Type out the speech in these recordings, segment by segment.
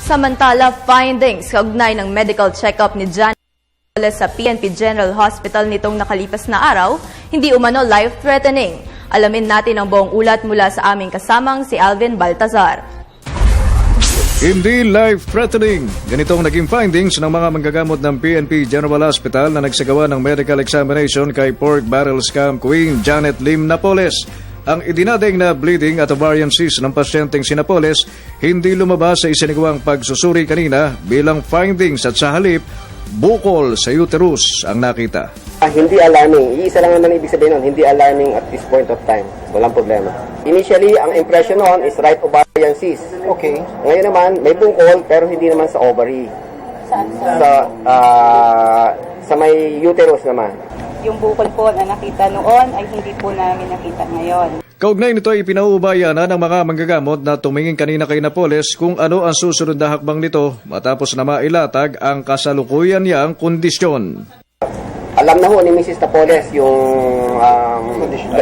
Samantala, findings kaugnay ng medical check-up ni Janet sa PNP General Hospital nitong nakalipas na araw, hindi umano life-threatening. Alamin natin ang buong ulat mula sa aming kasamang si Alvin Baltazar. Hindi life-threatening. Ganito ang naging findings ng mga manggagamot ng PNP General Hospital na nagsagawa ng medical examination kay Pork Barrel Scam Queen Janet Lim Napoles. Ang idinading na bleeding at ovarian cyst ng pasyenteng si Napoles hindi lumabas sa isinagawang pagsusuri kanina bilang findings at sa halip, bukol sa uterus ang nakita. Hindi alarming. Iisa lang naman ibig sabihin nun, hindi alarming at this point of time. Walang problema. Initially, ang impression noon is right ovarian cyst. Okay. Ngayon naman, may bungkol pero hindi naman sa ovary. Sa may uterus naman. Yung bukol po na nakita noon ay hindi po namin nakita ngayon. Kaugnay nito ay pinauubaya na ng mga manggagamot na tumingin kanina kay Napoles kung ano ang susunod na hakbang nito matapos na mailatag ang kasalukuyan niyang kondisyon. Alam na ho ni Mrs. Napoles yung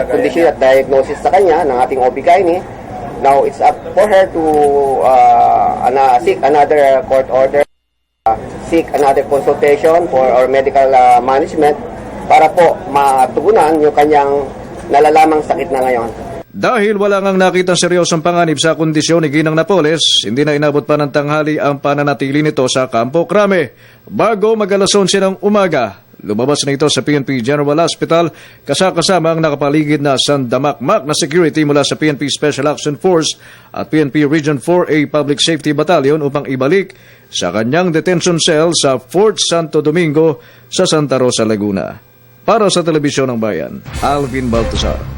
condition at diagnosis sa kanya ng ating OB-GYN. Now, it's up for her to seek another court order, seek another consultation for our medical management para po matugunan yung kanyang nalalamang sakit na ngayon. Dahil wala ngang nakitang seryosong panganib sa kondisyon ni Ginang Napoles, hindi na inabot pa ng tanghali ang pananatili nito sa Campo Crame. Bago mag-alas 11 ng umaga, lumabas na ito sa PNP General Hospital kasama ang nakapaligid na sandamakmak na security mula sa PNP Special Action Force at PNP Region 4A Public Safety Battalion upang ibalik sa kanyang detention cell sa Fort Santo Domingo sa Santa Rosa, Laguna. Para sa Telebisyon ng Bayan, Alvin Baltazar.